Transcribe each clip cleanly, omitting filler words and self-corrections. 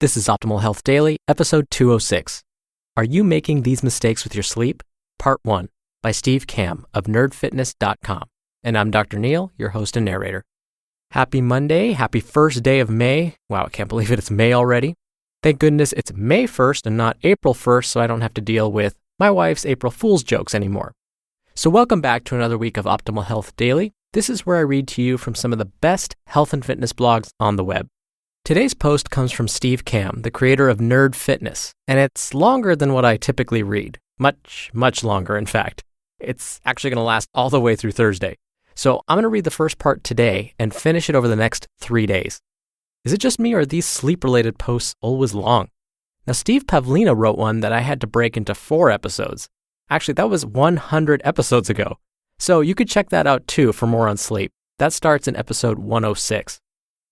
This is Optimal Health Daily, episode 206. Are you making these mistakes with your sleep? Part 1, by Steve Kamb of nerdfitness.com. And I'm Dr. Neil, your host and narrator. Happy Monday, happy first day of May. Wow, I can't believe it's May already. Thank goodness it's May 1st and not April 1st, so I don't have to deal with my wife's April Fool's jokes anymore. So welcome back to another week of Optimal Health Daily. This is where I read to you from some of the best health and fitness blogs on the web. Today's post comes from Steve Kamb, the creator of Nerd Fitness, and it's longer than what I typically read. Much, much longer, in fact. It's actually going to last all the way through Thursday. So I'm going to read the first part today and finish it over the next 3 days. Is it just me, or are these sleep-related posts always long? Now, Steve Pavlina wrote one that I had to break into 4 episodes. Actually, that was 100 episodes ago. So you could check that out too for more on sleep. That starts in episode 106.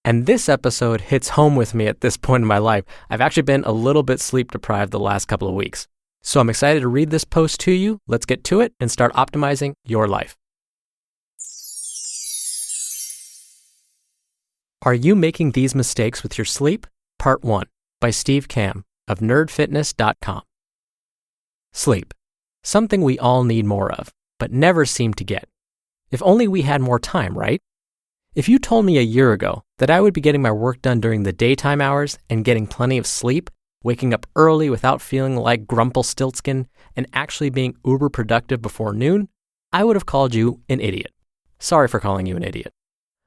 And this episode hits home with me at this point in my life. I've actually been a little bit sleep deprived the last couple of weeks. So I'm excited to read this post to you. Let's get to it and start optimizing your life. Are you making these mistakes with your sleep? Part 1, by Steve Kamb of nerdfitness.com. Sleep. Something we all need more of, but never seem to get. If only we had more time, right? If you told me a year ago that I would be getting my work done during the daytime hours and getting plenty of sleep, waking up early without feeling like Grumpelstiltskin, and actually being uber productive before noon, I would have called you an idiot. Sorry for calling you an idiot.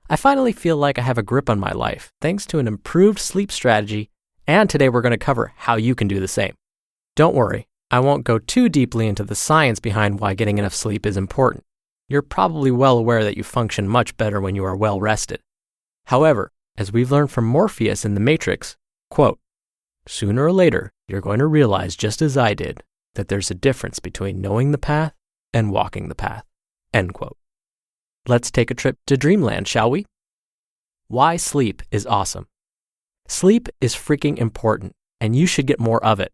I finally feel like I have a grip on my life thanks to an improved sleep strategy, and today we're going to cover how you can do the same. Don't worry, I won't go too deeply into the science behind why getting enough sleep is important. You're probably well aware that you function much better when you are well rested. However, as we've learned from Morpheus in The Matrix, quote, sooner or later, you're going to realize, just as I did, that there's a difference between knowing the path and walking the path, end quote. Let's take a trip to dreamland, shall we? Why sleep is awesome. Sleep is freaking important, and you should get more of it.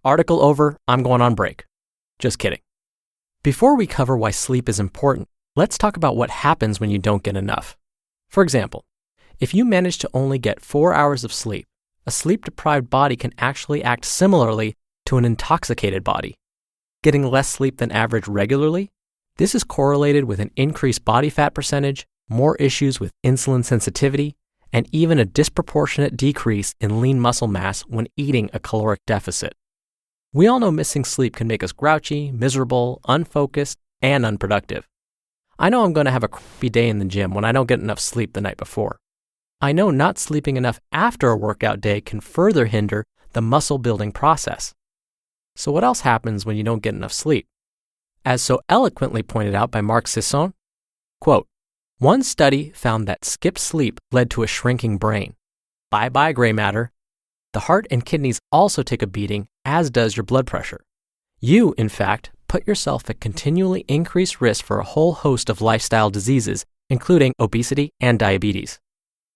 Article over, I'm going on break. Just kidding. Before we cover why sleep is important, let's talk about what happens when you don't get enough. For example, if you manage to only get 4 hours of sleep, a sleep-deprived body can actually act similarly to an intoxicated body. Getting less sleep than average regularly, this is correlated with an increased body fat percentage, more issues with insulin sensitivity, and even a disproportionate decrease in lean muscle mass when eating a caloric deficit. We all know missing sleep can make us grouchy, miserable, unfocused, and unproductive. I know I'm going to have a crappy day in the gym when I don't get enough sleep the night before. I know not sleeping enough after a workout day can further hinder the muscle building process. So what else happens when you don't get enough sleep? As so eloquently pointed out by Mark Sisson, quote, one study found that skipped sleep led to a shrinking brain. Bye-bye gray matter. The heart and kidneys also take a beating, as does your blood pressure. You, in fact, put yourself at continually increased risk for a whole host of lifestyle diseases, including obesity and diabetes.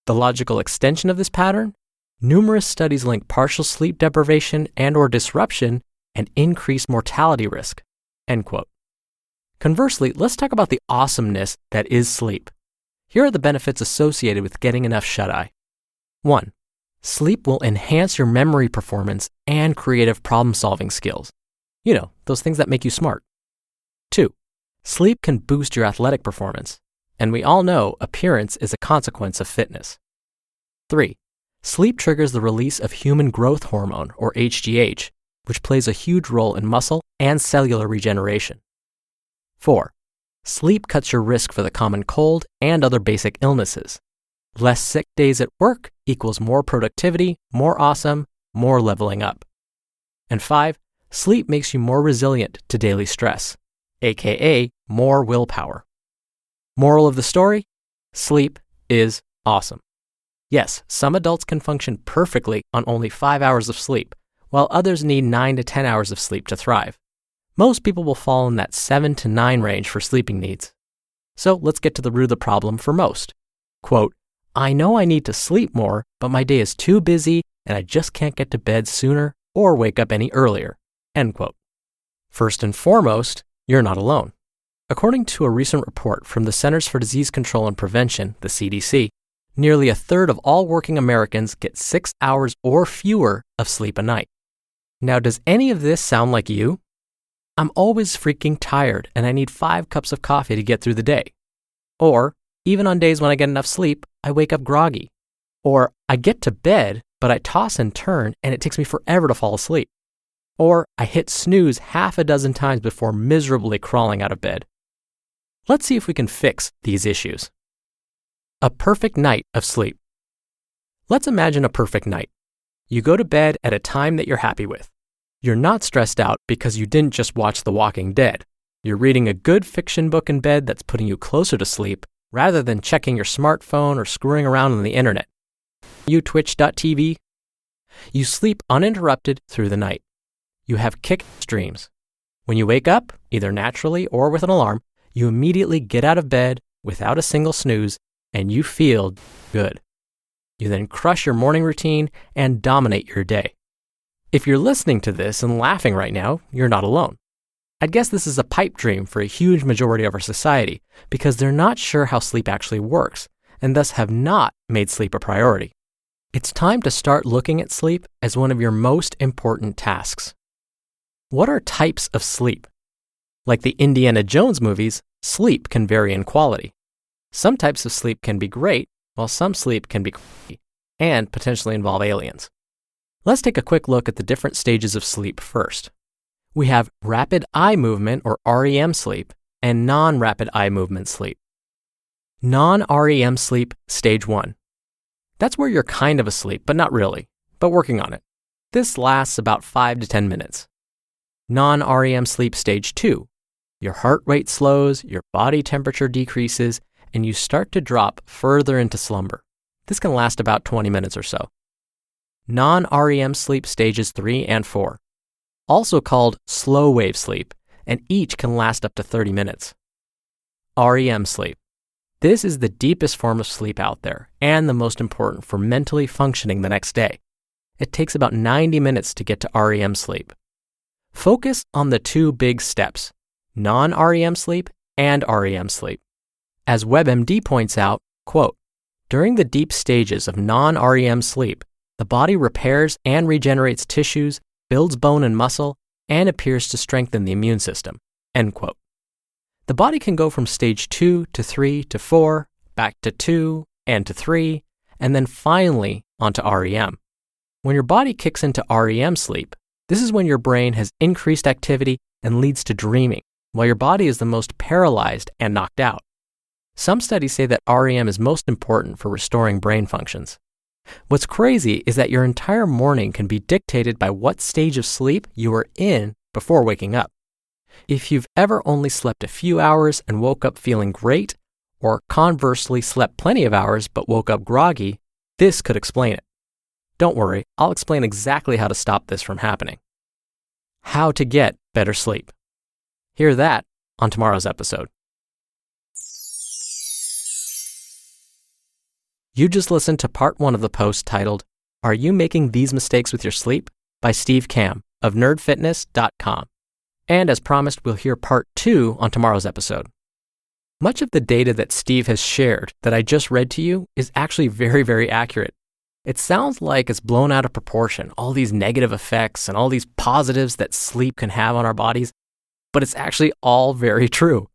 The logical extension of this pattern? Numerous studies link partial sleep deprivation and/or disruption and increased mortality risk, end quote. Conversely, let's talk about the awesomeness that is sleep. Here are the benefits associated with getting enough shut-eye. 1. Sleep will enhance your memory performance and creative problem-solving skills. You know, those things that make you smart. 2. Sleep can boost your athletic performance, and we all know appearance is a consequence of fitness. 3. Sleep triggers the release of human growth hormone, or HGH, which plays a huge role in muscle and cellular regeneration. 4. Sleep cuts your risk for the common cold and other basic illnesses. Less sick days at work equals more productivity, more awesome, more leveling up. And 5, sleep makes you more resilient to daily stress, aka more willpower. Moral of the story? Sleep is awesome. Yes, some adults can function perfectly on only 5 hours of sleep, while others need 9 to 10 hours of sleep to thrive. Most people will fall in that 7 to 9 range for sleeping needs. So let's get to the root of the problem for most. Quote, I know I need to sleep more, but my day is too busy and I just can't get to bed sooner or wake up any earlier, end quote. First and foremost, you're not alone. According to a recent report from the Centers for Disease Control and Prevention, the CDC, Nearly a third of all working Americans get 6 hours or fewer of sleep a night. Now, does any of this sound like you? I'm always freaking tired and I need 5 cups of coffee to get through the day. Or, even on days when I get enough sleep, I wake up groggy. Or, I get to bed, but I toss and turn and it takes me forever to fall asleep. Or, I hit snooze half a dozen times before miserably crawling out of bed. Let's see if we can fix these issues. A perfect night of sleep. Let's imagine a perfect night. You go to bed at a time that you're happy with. You're not stressed out because you didn't just watch The Walking Dead. You're reading a good fiction book in bed that's putting you closer to sleep rather than checking your smartphone or screwing around on the internet. You Twitch.tv. You sleep uninterrupted through the night. You have kick-ass dreams. When you wake up, either naturally or with an alarm, you immediately get out of bed without a single snooze and you feel good. You then crush your morning routine and dominate your day. If you're listening to this and laughing right now, you're not alone. I'd guess this is a pipe dream for a huge majority of our society because they're not sure how sleep actually works and thus have not made sleep a priority. It's time to start looking at sleep as one of your most important tasks. What are types of sleep? Like the Indiana Jones movies, sleep can vary in quality. Some types of sleep can be great, while some sleep can be crappy and potentially involve aliens. Let's take a quick look at the different stages of sleep first. We have rapid eye movement or REM sleep and non-rapid eye movement sleep. Non-REM sleep, stage 1. That's where you're kind of asleep, but not really, but working on it. This lasts about 5 to 10 minutes. Non-REM sleep, stage 2. Your heart rate slows, your body temperature decreases, and you start to drop further into slumber. This can last about 20 minutes or so. Non-REM sleep, stages 3 and 4. Also called slow wave sleep, and each can last up to 30 minutes. REM sleep. This is the deepest form of sleep out there and the most important for mentally functioning the next day. It takes about 90 minutes to get to REM sleep. Focus on the 2 big steps, non-REM sleep and REM sleep. As WebMD points out, quote, during the deep stages of non-REM sleep, the body repairs and regenerates tissues, builds bone and muscle, and appears to strengthen the immune system, end quote. The body can go from stage 2 to 3 to 4, back to 2 and to 3, and then finally onto REM. When your body kicks into REM sleep, this is when your brain has increased activity and leads to dreaming, while your body is the most paralyzed and knocked out. Some studies say that REM is most important for restoring brain functions. What's crazy is that your entire morning can be dictated by what stage of sleep you were in before waking up. If you've ever only slept a few hours and woke up feeling great, or conversely slept plenty of hours but woke up groggy, this could explain it. Don't worry, I'll explain exactly how to stop this from happening. How to get better sleep. Hear that on tomorrow's episode. You just listened to part 1 of the post titled, Are You Making These Mistakes with Your Sleep? By Steve Kamb of nerdfitness.com. And as promised, we'll hear part 2 on tomorrow's episode. Much of the data that Steve has shared that I just read to you is actually very, very accurate. It sounds like it's blown out of proportion, all these negative effects and all these positives that sleep can have on our bodies, but it's actually all very true.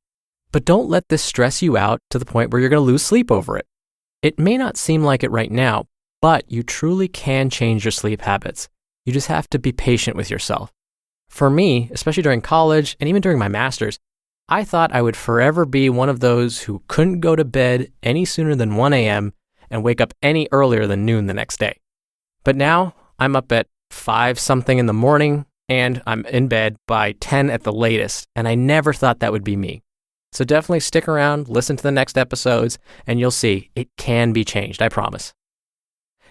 But don't let this stress you out to the point where you're going to lose sleep over it. It may not seem like it right now, but you truly can change your sleep habits. You just have to be patient with yourself. For me, especially during college and even during my master's, I thought I would forever be one of those who couldn't go to bed any sooner than 1 a.m. and wake up any earlier than noon the next day. But now I'm up at 5-something in the morning and I'm in bed by 10 at the latest, and I never thought that would be me. So definitely stick around, listen to the next episodes, and you'll see it can be changed, I promise.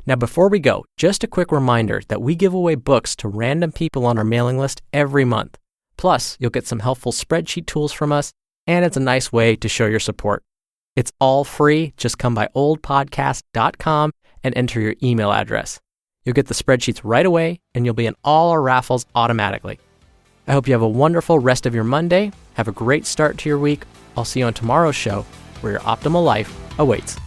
Now, before we go, just a quick reminder that we give away books to random people on our mailing list every month. Plus, you'll get some helpful spreadsheet tools from us, and it's a nice way to show your support. It's all free. Just come by oldpodcast.com and enter your email address. You'll get the spreadsheets right away, and you'll be in all our raffles automatically. I hope you have a wonderful rest of your Monday. Have a great start to your week. I'll see you on tomorrow's show, where your optimal life awaits.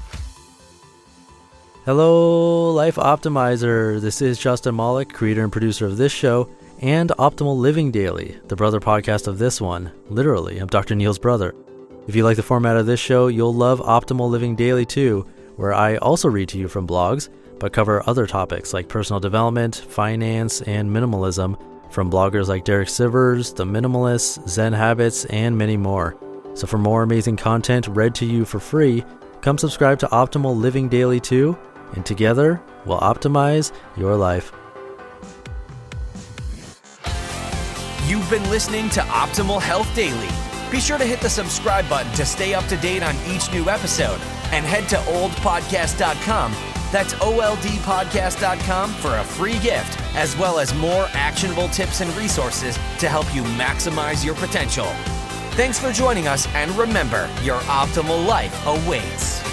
Hello, Life Optimizer. This is Justin Malik, creator and producer of this show and Optimal Living Daily, the brother podcast of this one. Literally, I'm Dr. Neil's brother. If you like the format of this show, you'll love Optimal Living Daily too, where I also read to you from blogs, but cover other topics like personal development, finance, and minimalism from bloggers like Derek Sivers, The Minimalists, Zen Habits, and many more. So for more amazing content read to you for free, come subscribe to Optimal Living Daily too, and together we'll optimize your life. You've been listening to Optimal Health Daily. Be sure to hit the subscribe button to stay up to date on each new episode, and head to oldpodcast.com. That's oldpodcast.com for a free gift, as well as more actionable tips and resources to help you maximize your potential. Thanks for joining us, and remember, your optimal life awaits.